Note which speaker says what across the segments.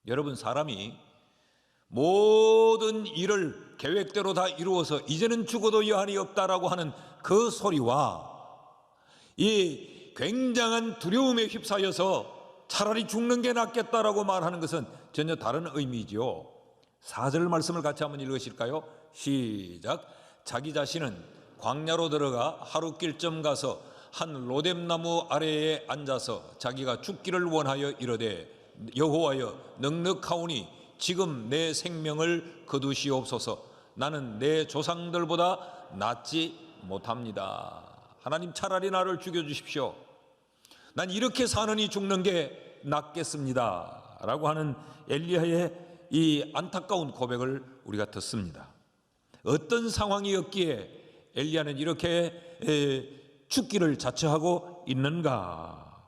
Speaker 1: 여러분, 사람이 모든 일을 계획대로 다 이루어서 이제는 죽어도 여한이 없다라고 하는 그 소리와 이 굉장한 두려움에 휩싸여서 차라리 죽는 게 낫겠다라고 말하는 것은 전혀 다른 의미죠. 4절 말씀을 같이 한번 읽으실까요? 시작. 자기 자신은 광야로 들어가 하루 길쯤 가서 한 로뎀나무 아래에 앉아서 자기가 죽기를 원하여 이르되 여호와여, 넉넉하오니 지금 내 생명을 거두시옵소서. 나는 내 조상들보다 낫지 못합니다. 하나님, 차라리 나를 죽여주십시오. 난 이렇게 사느니 죽는 게 낫겠습니다 라고 하는 엘리야의 이 안타까운 고백을 우리가 듣습니다. 어떤 상황이었기에 엘리야는 이렇게 죽기를 자처하고 있는가?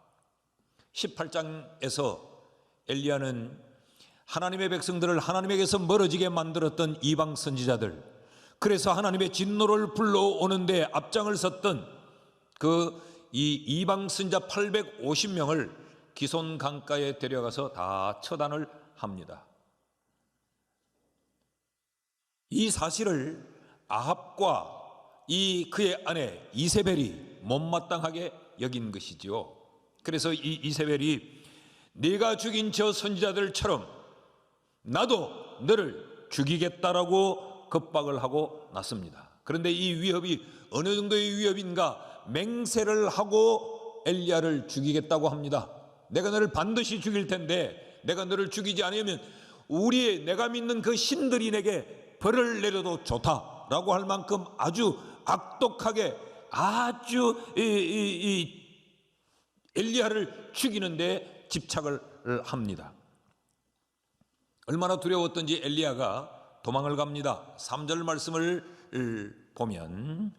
Speaker 1: 18장에서 엘리야는 하나님의 백성들을 하나님에게서 멀어지게 만들었던 이방 선지자들, 그래서 하나님의 진노를 불러오는데 앞장을 섰던 이 이방 선지자 850명을 기손 강가에 데려가서 다 처단을 합니다. 이 사실을 아합과 그의 아내 이세벨이 못마땅하게 여긴 것이죠. 그래서 이 이세벨이 네가 죽인 저 선지자들처럼 나도 너를 죽이겠다라고 겁박을 하고 났습니다. 그런데 이 위협이 어느 정도의 위협인가? 맹세를 하고 엘리야를 죽이겠다고 합니다. 내가 너를 반드시 죽일 텐데 내가 너를 죽이지 않으면 내가 믿는 그 신들이 내게 벌을 내려도 좋다라고 할 만큼 아주 악독하게 아주 엘리야를 죽이는데 집착을 합니다. 얼마나 두려웠던지 엘리야가 도망을 갑니다. 3절 말씀을 보면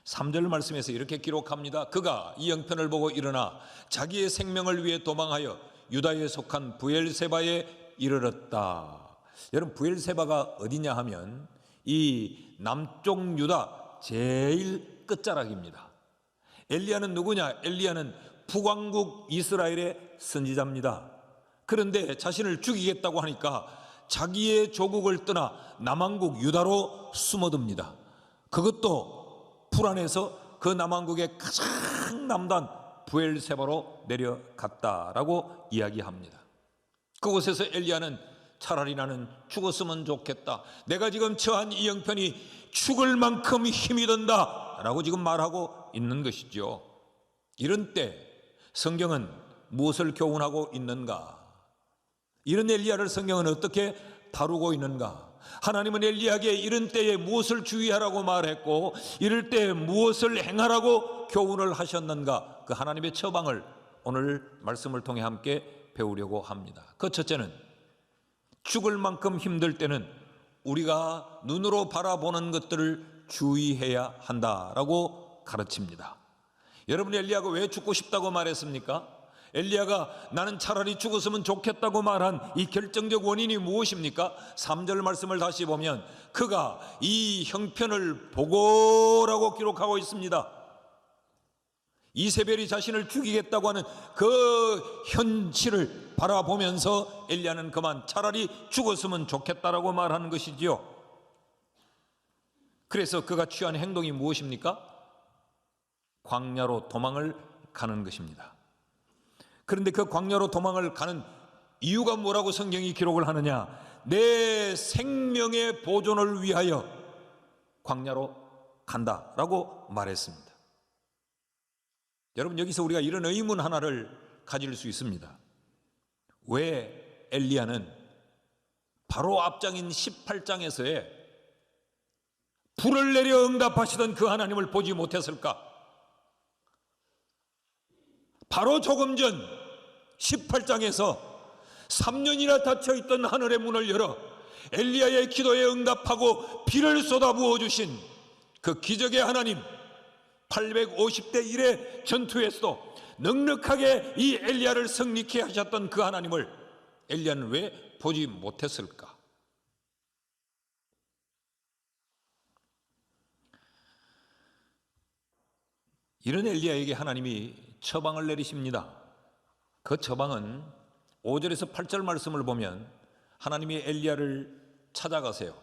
Speaker 1: 3절 말씀에서 이렇게 기록합니다. 그가 이 형편을 보고 일어나 자기의 생명을 위해 도망하여 유다에 속한 브엘세바에 이르렀다. 여러분, 브엘세바가 어디냐 하면 이 남쪽 유다 제일 끝자락입니다. 엘리야는 누구냐? 엘리야는 북왕국 이스라엘의 선지자입니다. 그런데 자신을 죽이겠다고 하니까 자기의 조국을 떠나 남왕국 유다로 숨어듭니다. 그것도 불안해서 그 남왕국의 가장 남단 브엘세바로 내려갔다라고 이야기합니다. 그곳에서 엘리야는 차라리 나는 죽었으면 좋겠다. 내가 지금 처한 이 형편이 죽을 만큼 힘이 든다 라고 지금 말하고 있는 것이죠. 이런 때 성경은 무엇을 교훈하고 있는가? 이런 엘리야를 성경은 어떻게 다루고 있는가? 하나님은 엘리야에게 이런 때에 무엇을 주의하라고 말했고 이럴 때 무엇을 행하라고 교훈을 하셨는가? 그 하나님의 처방을 오늘 말씀을 통해 함께 배우려고 합니다. 그 첫째는 죽을 만큼 힘들 때는 우리가 눈으로 바라보는 것들을 주의해야 한다라고 가르칩니다. 여러분, 엘리야가 왜 죽고 싶다고 말했습니까? 엘리야가 나는 차라리 죽었으면 좋겠다고 말한 이 결정적 원인이 무엇입니까? 3절 말씀을 다시 보면 그가 이 형편을 보고라고 기록하고 있습니다. 이세벨이 자신을 죽이겠다고 하는 그 현실을 바라보면서 엘리야는 그만 차라리 죽었으면 좋겠다라고 말하는 것이지요. 그래서 그가 취한 행동이 무엇입니까? 광야로 도망을 가는 것입니다. 그런데 그 광야로 도망을 가는 이유가 뭐라고 성경이 기록을 하느냐? 내 생명의 보존을 위하여 광야로 간다라고 말했습니다. 여러분, 여기서 우리가 이런 의문 하나를 가질 수 있습니다. 왜 엘리야는 바로 앞장인 18장에서의 불을 내려 응답하시던 그 하나님을 보지 못했을까? 바로 조금 전 18장에서 3년이나 닫혀있던 하늘의 문을 열어 엘리야의 기도에 응답하고 비를 쏟아부어 주신 그 기적의 하나님, 850대 1의 전투에서도 넉넉하게 이 엘리야를 승리케 하셨던 그 하나님을 엘리야는 왜 보지 못했을까? 이런 엘리야에게 하나님이 처방을 내리십니다. 그 처방은 5절에서 8절 말씀을 보면 하나님이 엘리야를 찾아가세요.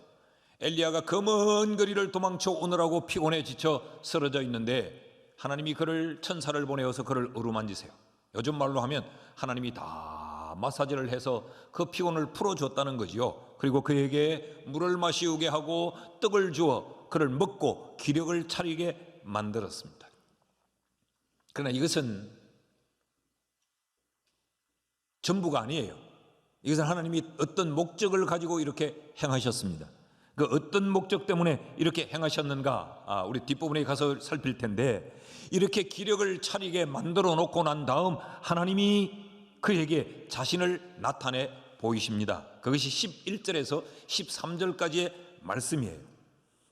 Speaker 1: 엘리야가 그 먼 거리를 도망쳐 오느라고 피곤해 지쳐 쓰러져 있는데 하나님이 그를 천사를 보내어서 그를 어루만지세요. 요즘 말로 하면 하나님이 다 마사지를 해서 그 피곤을 풀어줬다는 거지요. 그리고 그에게 물을 마시우게 하고 떡을 주어 그를 먹고 기력을 차리게 만들었습니다. 그러나 이것은 전부가 아니에요. 이것은 하나님이 어떤 목적을 가지고 이렇게 행하셨습니다. 그 어떤 목적 때문에 이렇게 행하셨는가 우리 뒷부분에 가서 살필 텐데, 이렇게 기력을 차리게 만들어 놓고 난 다음 하나님이 그에게 자신을 나타내 보이십니다. 그것이 11절에서 13절까지의 말씀이에요.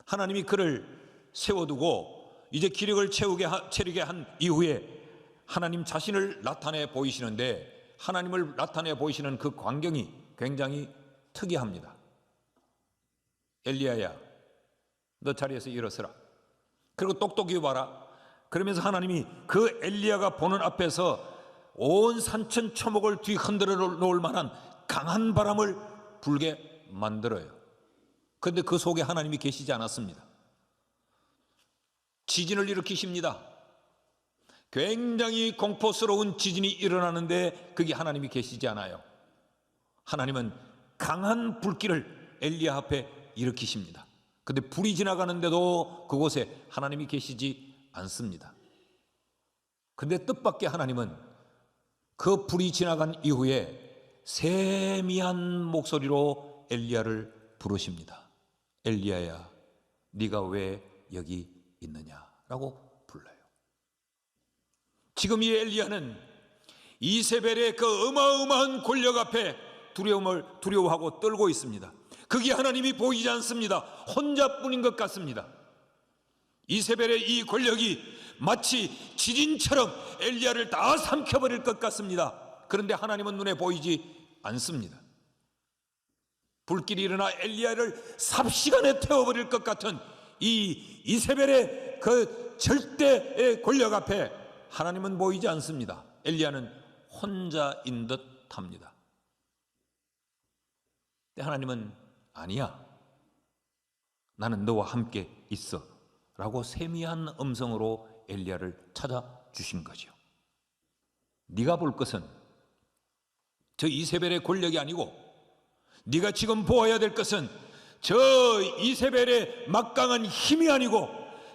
Speaker 1: 하나님이 그를 세워두고 이제 기력을 차리게 한 이후에 하나님 자신을 나타내 보이시는데, 하나님을 나타내 보이시는 그 광경이 굉장히 특이합니다. 엘리야야, 너 자리에서 일어서라. 그리고 똑똑히 봐라. 그러면서 하나님이 그 엘리야가 보는 앞에서 온 산천 초목을 뒤흔들어 놓을 만한 강한 바람을 불게 만들어요. 그런데 그 속에 하나님이 계시지 않았습니다. 지진을 일으키십니다. 굉장히 공포스러운 지진이 일어나는데 그게 하나님이 계시지 않아요. 하나님은 강한 불길을 엘리야 앞에 일으키십니다. 그런데 불이 지나가는데도 그곳에 하나님이 계시지 않습니다. 그런데 뜻밖의 하나님은 그 불이 지나간 이후에 세미한 목소리로 엘리야를 부르십니다. 엘리야야, 네가 왜 여기 있느냐라고 불러요. 지금 이 엘리야는 이세벨의 그 어마어마한 권력 앞에 두려워하고 떨고 있습니다. 그게 하나님이 보이지 않습니다. 혼자뿐인 것 같습니다. 이세벨의 이 권력이 마치 지진처럼 엘리야를 다 삼켜버릴 것 같습니다. 그런데 하나님은 눈에 보이지 않습니다. 불길이 일어나 엘리야를 삽시간에 태워버릴 것 같은 이 이세벨의 그 절대의 권력 앞에 하나님은 보이지 않습니다. 엘리야는 혼자인 듯 합니다. 근데 하나님은 아니야, 나는 너와 함께 있어 라고 세미한 음성으로 엘리야를 찾아주신 거죠. 네가 볼 것은 저 이세벨의 권력이 아니고, 네가 지금 보아야 될 것은 저 이세벨의 막강한 힘이 아니고,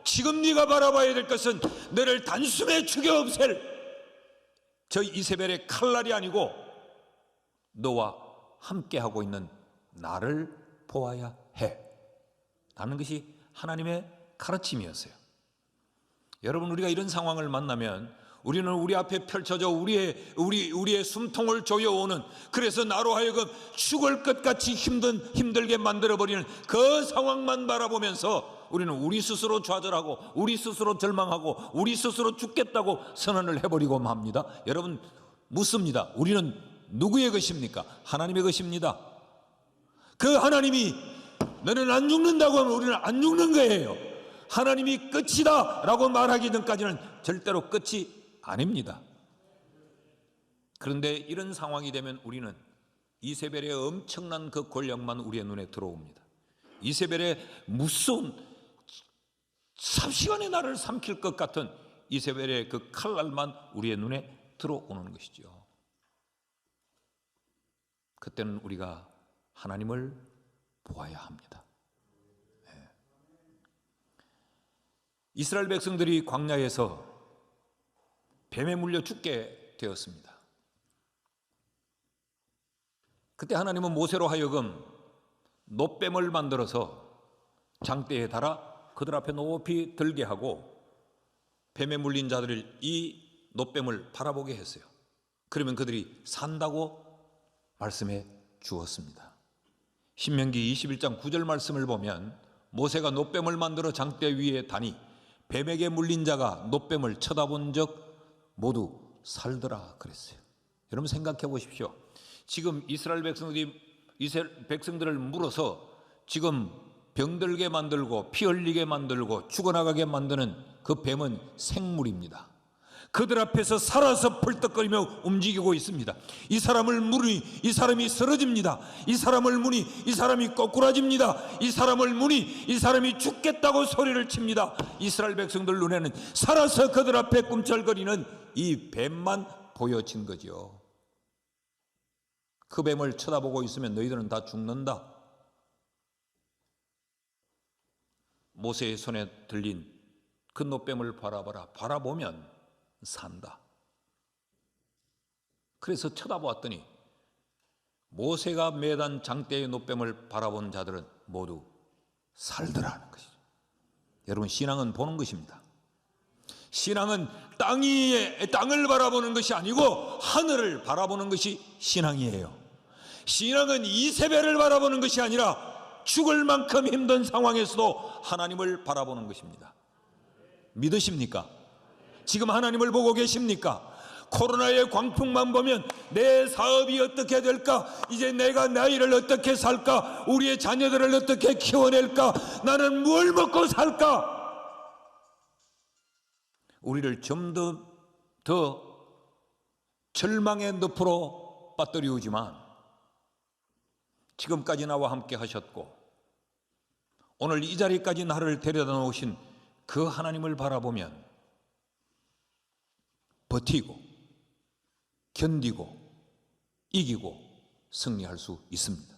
Speaker 1: 지금 네가 바라봐야 될 것은 너를 단숨에 죽여 없앨 저 이세벨의 칼날이 아니고 너와 함께하고 있는 나를 보아야 해 라는 것이 하나님의 가르침이었어요. 여러분, 우리가 이런 상황을 만나면 우리는 우리 앞에 펼쳐져 우리의 숨통을 조여오는, 그래서 나로 하여금 죽을 것 같이 힘들게 만들어버리는 그 상황만 바라보면서 우리는 우리 스스로 좌절하고 우리 스스로 절망하고 우리 스스로 죽겠다고 선언을 해버리고 맙니다. 여러분, 묻습니다. 우리는 누구의 것입니까? 하나님의 것입니다. 그 하나님이 너는 안 죽는다고 하면 우리는 안 죽는 거예요. 하나님이 끝이다 라고 말하기 전까지는 절대로 끝이 아닙니다. 그런데 이런 상황이 되면 우리는 이세벨의 엄청난 그 권력만 우리의 눈에 들어옵니다. 이세벨의 무서운, 삽시간에 나를 삼킬 것 같은 이세벨의 그 칼날만 우리의 눈에 들어오는 것이죠. 그때는 우리가 하나님을 보아야 합니다. 이스라엘 백성들이 광야에서 뱀에 물려 죽게 되었습니다. 그때 하나님은 모세로 하여금 놋뱀을 만들어서 장대에 달아 그들 앞에 높이 들게 하고 뱀에 물린 자들을 이 놋뱀을 바라보게 했어요. 그러면 그들이 산다고 말씀해 주었습니다. 신명기 21장 9절 말씀을 보면 모세가 놋뱀을 만들어 장대 위에 다니 뱀에게 물린 자가 놋뱀을 쳐다본 적 모두 살더라 그랬어요. 여러분 생각해 보십시오. 지금 이스라엘 백성들을 물어서 지금 병들게 만들고 피 흘리게 만들고 죽어나가게 만드는 그 뱀은 생물입니다. 그들 앞에서 살아서 펄떡거리며 움직이고 있습니다. 이 사람을 무니 이 사람이 쓰러집니다. 이 사람을 무니 이 사람이 꼬꾸라집니다. 이 사람을 무니 이 사람이 죽겠다고 소리를 칩니다. 이스라엘 백성들 눈에는 살아서 그들 앞에 꿈틀거리는 이 뱀만 보여진 거죠. 그 뱀을 쳐다보고 있으면 너희들은 다 죽는다. 모세의 손에 들린 그 노뱀을 바라봐라. 바라보면 산다. 그래서 쳐다보았더니 모세가 매단 장대의 노뱀을 바라본 자들은 모두 살더라는 것이죠. 여러분, 신앙은 보는 것입니다. 신앙은 땅을 바라보는 것이 아니고 하늘을 바라보는 것이 신앙이에요. 신앙은 이세벨을 바라보는 것이 아니라 죽을 만큼 힘든 상황에서도 하나님을 바라보는 것입니다. 믿으십니까? 지금 하나님을 보고 계십니까? 코로나의 광풍만 보면 내 사업이 어떻게 될까? 이제 내가 나이를 어떻게 살까? 우리의 자녀들을 어떻게 키워낼까? 나는 뭘 먹고 살까? 우리를 좀 더 절망의 늪으로 빠뜨리우지만 지금까지 나와 함께 하셨고 오늘 이 자리까지 나를 데려다 놓으신 그 하나님을 바라보면 버티고 견디고 이기고 승리할 수 있습니다.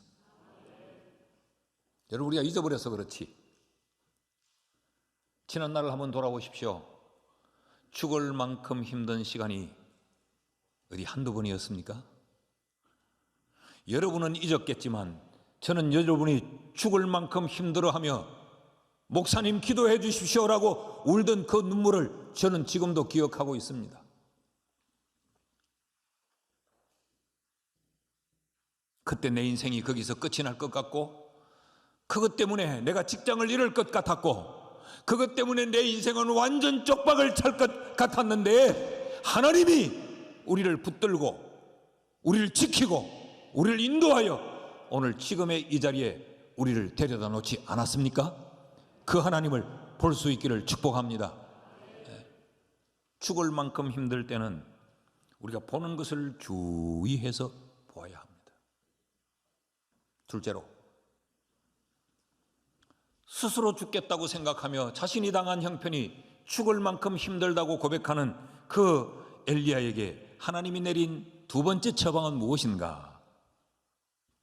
Speaker 1: 여러분, 우리가 잊어버려서 그렇지 지난 날을 한번 돌아보십시오. 죽을 만큼 힘든 시간이 어디 한두 번이었습니까? 여러분은 잊었겠지만 저는 여러분이 죽을 만큼 힘들어하며 목사님 기도해 주십시오라고 울던 그 눈물을 저는 지금도 기억하고 있습니다. 그때 내 인생이 거기서 끝이 날 것 같고 그것 때문에 내가 직장을 잃을 것 같았고 그것 때문에 내 인생은 완전 쪽박을 찰 것 같았는데 하나님이 우리를 붙들고 우리를 지키고 우리를 인도하여 오늘 지금의 이 자리에 우리를 데려다 놓지 않았습니까? 그 하나님을 볼 수 있기를 축복합니다. 죽을 만큼 힘들 때는 우리가 보는 것을 주의해서 보아야 합니다. 둘째로, 스스로 죽겠다고 생각하며 자신이 당한 형편이 죽을 만큼 힘들다고 고백하는 그 엘리야에게 하나님이 내린 두 번째 처방은 무엇인가?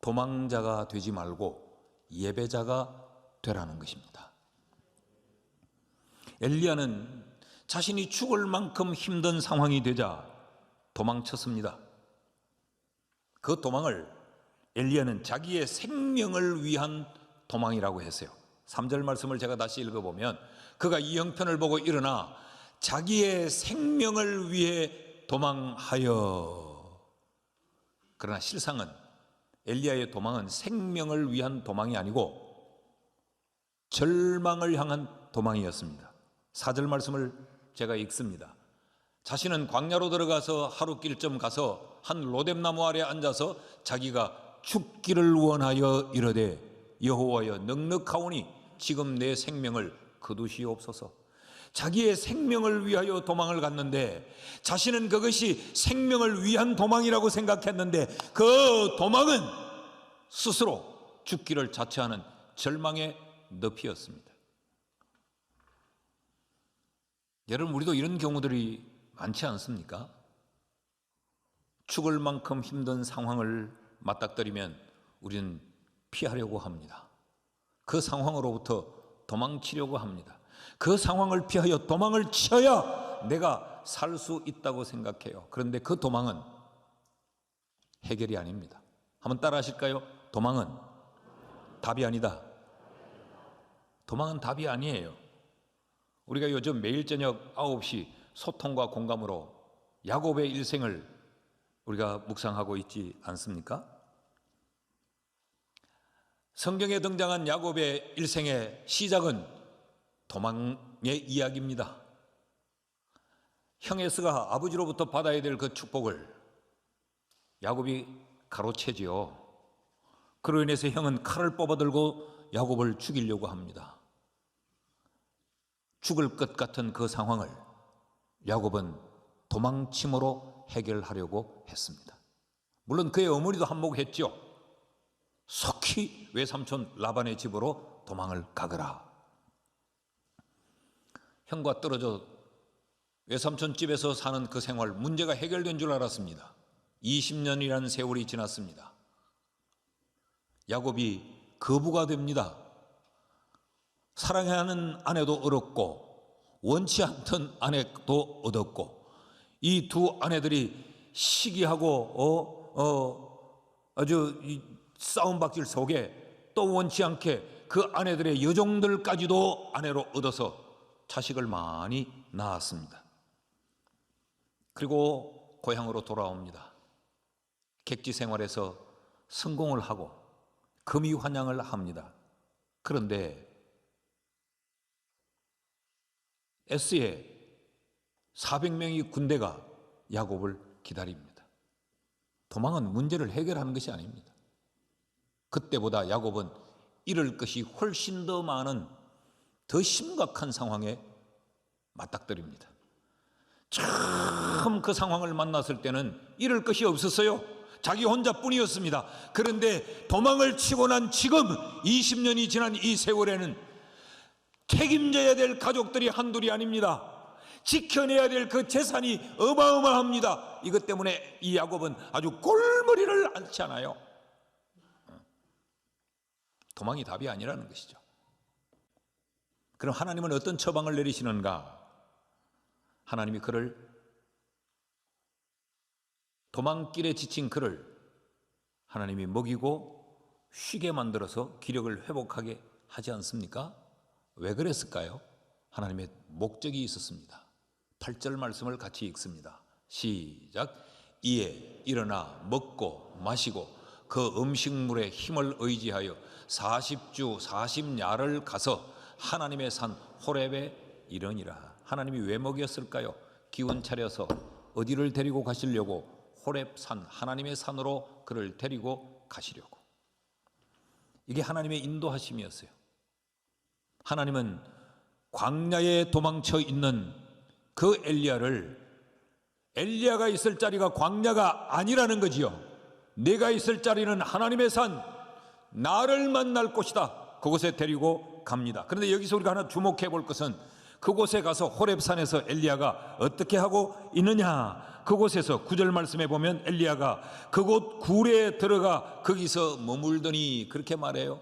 Speaker 1: 도망자가 되지 말고 예배자가 되라는 것입니다. 엘리야는 자신이 죽을 만큼 힘든 상황이 되자 도망쳤습니다. 그 도망을 엘리야는 자기의 생명을 위한 도망이라고 했어요. 3절 말씀을 제가 다시 읽어보면 그가 이 형편을 보고 일어나 자기의 생명을 위해 도망하여. 그러나 실상은 엘리야의 도망은 생명을 위한 도망이 아니고 절망을 향한 도망이었습니다. 4절 말씀을 제가 읽습니다. 자신은 광야로 들어가서 하룻길쯤 가서 한 로뎀나무 아래 앉아서 자기가 죽기를 원하여 이르되 여호와여 넉넉하오니 지금 내 생명을 거두시옵소서. 자기의 생명을 위하여 도망을 갔는데 자신은 그것이 생명을 위한 도망이라고 생각했는데 그 도망은 스스로 죽기를 자처하는 절망의 늪이었습니다. 여러분, 우리도 이런 경우들이 많지 않습니까? 죽을 만큼 힘든 상황을 맞닥뜨리면 우리는 피하려고 합니다. 그 상황으로부터 도망치려고 합니다. 그 상황을 피하여 도망을 쳐야 내가 살 수 있다고 생각해요. 그런데 그 도망은 해결이 아닙니다. 한번 따라 하실까요? 도망은 답이 아니다. 도망은 답이 아니에요. 우리가 요즘 매일 저녁 9시 소통과 공감으로 야곱의 일생을 우리가 묵상하고 있지 않습니까? 성경에 등장한 야곱의 일생의 시작은 도망의 이야기입니다. 형 에서가 아버지로부터 받아야 될 그 축복을 야곱이 가로채지요. 그로 인해서 형은 칼을 뽑아들고 야곱을 죽이려고 합니다. 죽을 것 같은 그 상황을 야곱은 도망침으로 해결하려고 했습니다. 물론 그의 어머니도 한몫했죠. 속히 외삼촌 라반의 집으로 도망을 가거라. 형과 떨어져 외삼촌 집에서 사는 그 생활, 문제가 해결된 줄 알았습니다. 20년이라는 세월이 지났습니다. 야곱이 거부가 됩니다. 사랑하는 아내도 얻었고 원치 않던 아내도 얻었고, 이 두 아내들이 시기하고 아주 싸움박질 속에 또 원치 않게 그 아내들의 여종들까지도 아내로 얻어서 자식을 많이 낳았습니다. 그리고 고향으로 돌아옵니다. 객지 생활에서 성공을 하고 금이환영을 합니다. 그런데 S의 400명의 군대가 야곱을 기다립니다. 도망은 문제를 해결하는 것이 아닙니다. 그때보다 야곱은 잃을 것이 훨씬 더 많은, 더 심각한 상황에 맞닥뜨립니다. 처음 그 상황을 만났을 때는 잃을 것이 없었어요. 자기 혼자뿐이었습니다. 그런데 도망을 치고 난 지금 20년이 지난 이 세월에는 책임져야 될 가족들이 한둘이 아닙니다. 지켜내야 될 그 재산이 어마어마합니다. 이것 때문에 이 야곱은 아주 골머리를 앓지 않아요. 도망이 답이 아니라는 것이죠. 그럼 하나님은 어떤 처방을 내리시는가? 하나님이 그를, 도망길에 지친 그를 하나님이 먹이고 쉬게 만들어서 기력을 회복하게 하지 않습니까? 왜 그랬을까요? 하나님의 목적이 있었습니다. 8절 말씀을 같이 읽습니다. 시작. 이에 일어나 먹고 마시고 그 음식물에 힘을 의지하여 40주 40야를 가서 하나님의 산 호렙에 이르니라. 하나님이 왜 먹였을까요? 기운 차려서 어디를 데리고 가시려고? 호렙산, 하나님의 산으로 그를 데리고 가시려고. 이게 하나님의 인도하심이었어요. 하나님은 광야에 도망쳐 있는 그 엘리야가 있을 자리가 광야가 아니라는 거지요. 내가 있을 자리는 하나님의 산, 나를 만날 곳이다. 그곳에 데리고 갑니다. 그런데 여기서 우리가 하나 주목해 볼 것은, 그곳에 가서 호렙산에서 엘리야가 어떻게 하고 있느냐. 그곳에서 9절 말씀에 보면 엘리야가 그곳 굴에 들어가 거기서 머물더니, 그렇게 말해요.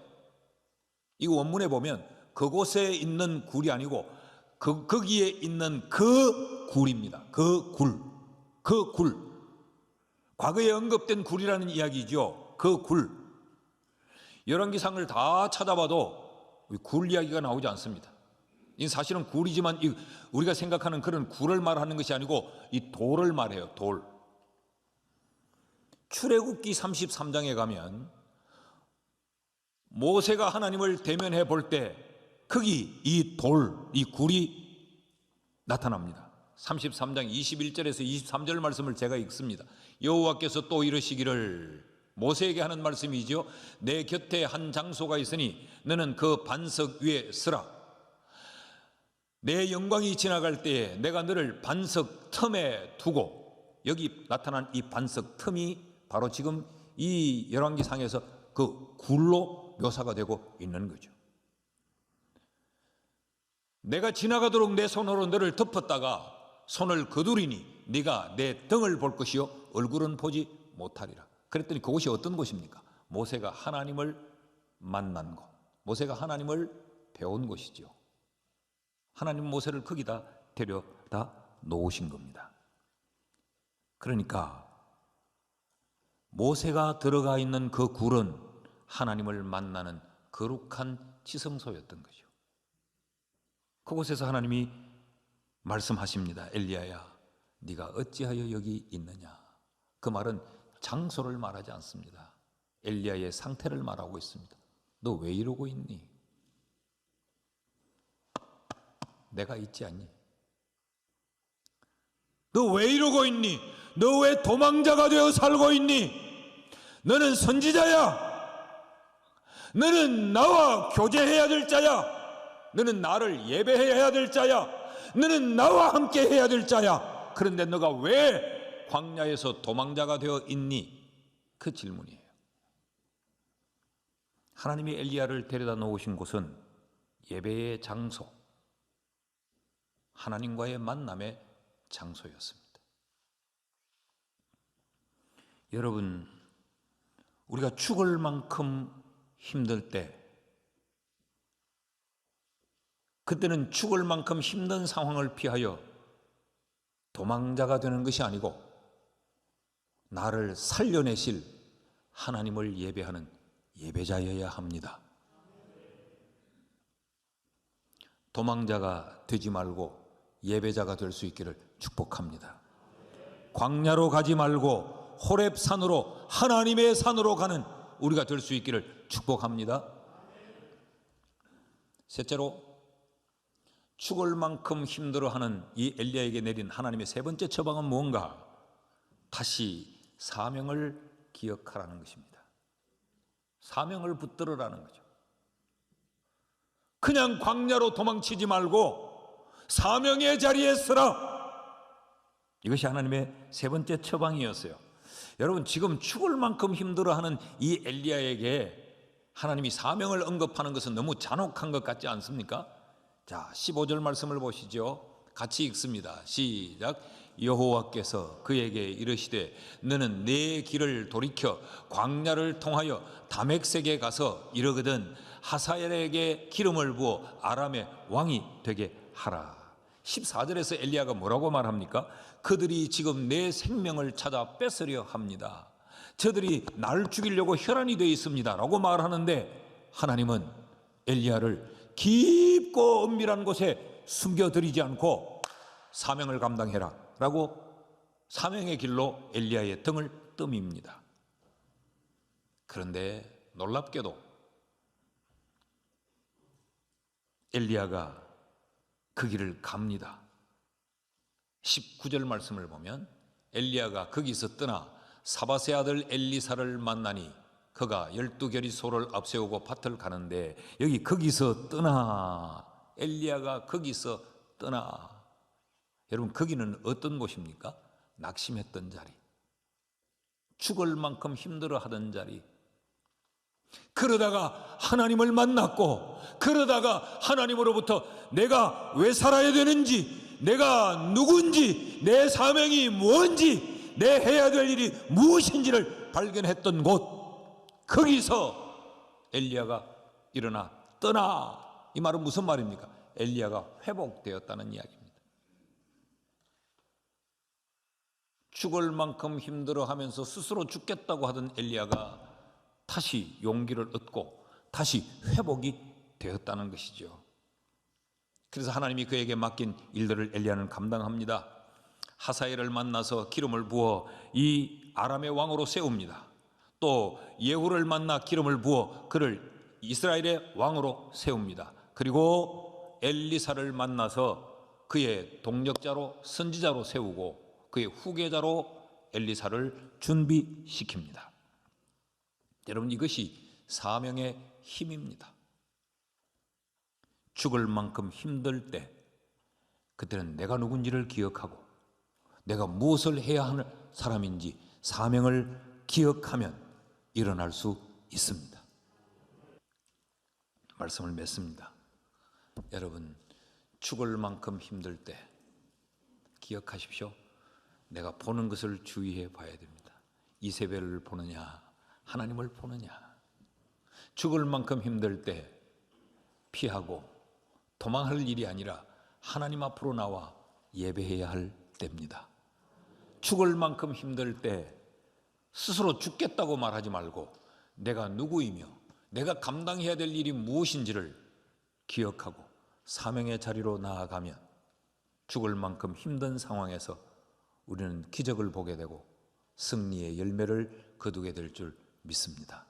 Speaker 1: 이 원문에 보면 그곳에 있는 굴이 아니고 거기에 있는 그 굴입니다. 그 굴. 과거에 언급된 굴이라는 이야기죠. 그 굴. 열왕기상을 다 찾아봐도 굴 이야기가 나오지 않습니다. 이 사실은 굴이지만 우리가 생각하는 그런 굴을 말하는 것이 아니고 이 돌을 말해요. 돌. 출애굽기 33장에 가면 모세가 하나님을 대면해 볼 때 거기 이 돌, 이 굴이 나타납니다. 33장 21절에서 23절 말씀을 제가 읽습니다. 여호와께서 또 이르시기를, 모세에게 하는 말씀이죠. 내 곁에 한 장소가 있으니 너는 그 반석 위에 서라. 내 영광이 지나갈 때에 내가 너를 반석 틈에 두고, 여기 나타난 이 반석 틈이 바로 지금 이 열왕기상에서 그 굴로 묘사가 되고 있는 거죠. 내가 지나가도록 내 손으로 너를 덮었다가 손을 거두리니 네가 내 등을 볼 것이요 얼굴은 보지 못하리라. 그랬더니 그곳이 어떤 곳입니까? 모세가 하나님을 만난 곳, 모세가 하나님을 배운 곳이죠. 하나님 모세를 거기다 데려다 놓으신 겁니다. 그러니까 모세가 들어가 있는 그 굴은 하나님을 만나는 거룩한 지성소였던 거죠. 그곳에서 하나님이 말씀하십니다. 엘리야야, 네가 어찌하여 여기 있느냐. 그 말은 장소를 말하지 않습니다. 엘리야의 상태를 말하고 있습니다. 너 왜 이러고 있니? 내가 있지 않니? 너 왜 이러고 있니? 너 왜 도망자가 되어 살고 있니? 너는 선지자야. 너는 나와 교제해야 될 자야. 너는 나를 예배해야 될 자야. 너는 나와 함께 해야 될 자야. 그런데 너가 왜 광야에서 도망자가 되어 있니? 그 질문이에요. 하나님이 엘리야를 데려다 놓으신 곳은 예배의 장소, 하나님과의 만남의 장소였습니다. 여러분, 우리가 죽을 만큼 힘들 때, 그때는 죽을 만큼 힘든 상황을 피하여 도망자가 되는 것이 아니고 나를 살려내실 하나님을 예배하는 예배자여야 합니다. 도망자가 되지 말고 예배자가 될 수 있기를 축복합니다. 광야로 가지 말고 호렙산으로, 하나님의 산으로 가는 우리가 될 수 있기를 축복합니다. 셋째로, 죽을 만큼 힘들어하는 이 엘리야에게 내린 하나님의 세 번째 처방은 무언가? 다시 사명을 기억하라는 것입니다. 사명을 붙들으라는 거죠. 그냥 광야로 도망치지 말고 사명의 자리에 서라. 이것이 하나님의 세 번째 처방이었어요. 여러분, 지금 죽을 만큼 힘들어하는 이 엘리야에게 하나님이 사명을 언급하는 것은 너무 잔혹한 것 같지 않습니까? 자, 15절 말씀을 보시죠. 같이 읽습니다. 시작. 여호와께서 그에게 이르시되 너는 내 길을 돌이켜 광야를 통하여 다메섹에 가서 이르거든 하사엘에게 기름을 부어 아람의 왕이 되게 하라. 14절에서 엘리야가 뭐라고 말합니까? 그들이 지금 내 생명을 찾아 뺏으려 합니다. 저들이 나를 죽이려고 혈안이 되어 있습니다 라고 말하는데, 하나님은 엘리야를 깊고 은밀한 곳에 숨겨드리지 않고 사명을 감당해라 라고 사명의 길로 엘리야의 등을 뜸입니다. 그런데 놀랍게도 엘리야가 그 길을 갑니다. 19절 말씀을 보면 엘리야가 거기서 떠나 사밧의 아들 엘리사를 만나니 그가 12결의 소를 앞세우고 밭을 가는데, 여기 거기서 떠나, 엘리야가 거기서 떠나. 여러분, 거기는 어떤 곳입니까? 낙심했던 자리, 죽을 만큼 힘들어하던 자리. 그러다가 하나님을 만났고, 그러다가 하나님으로부터 내가 왜 살아야 되는지, 내가 누군지, 내 사명이 뭔지, 내 해야 될 일이 무엇인지를 발견했던 곳, 거기서 엘리야가 일어나 떠나. 이 말은 무슨 말입니까? 엘리야가 회복되었다는 이야기입니다. 죽을 만큼 힘들어하면서 스스로 죽겠다고 하던 엘리야가 다시 용기를 얻고 다시 회복이 되었다는 것이죠. 그래서 하나님이 그에게 맡긴 일들을 엘리야는 감당합니다. 하사엘을 만나서 기름을 부어 이 아람의 왕으로 세웁니다. 또 예후를 만나 기름을 부어 그를 이스라엘의 왕으로 세웁니다. 그리고 엘리사를 만나서 그의 동력자로, 선지자로 세우고 그의 후계자로 엘리사를 준비시킵니다. 여러분, 이것이 사명의 힘입니다. 죽을 만큼 힘들 때, 그때는 내가 누군지를 기억하고 내가 무엇을 해야 하는 사람인지 사명을 기억하면 일어날 수 있습니다. 말씀을 맺습니다. 여러분, 죽을 만큼 힘들 때 기억하십시오. 내가 보는 것을 주의해 봐야 됩니다. 이세벨을 보느냐, 하나님을 보느냐. 죽을 만큼 힘들 때 피하고 도망할 일이 아니라 하나님 앞으로 나와 예배해야 할 때입니다. 죽을 만큼 힘들 때 스스로 죽겠다고 말하지 말고 내가 누구이며 내가 감당해야 될 일이 무엇인지를 기억하고 사명의 자리로 나아가면 죽을 만큼 힘든 상황에서 우리는 기적을 보게 되고 승리의 열매를 거두게 될 줄 믿습니다.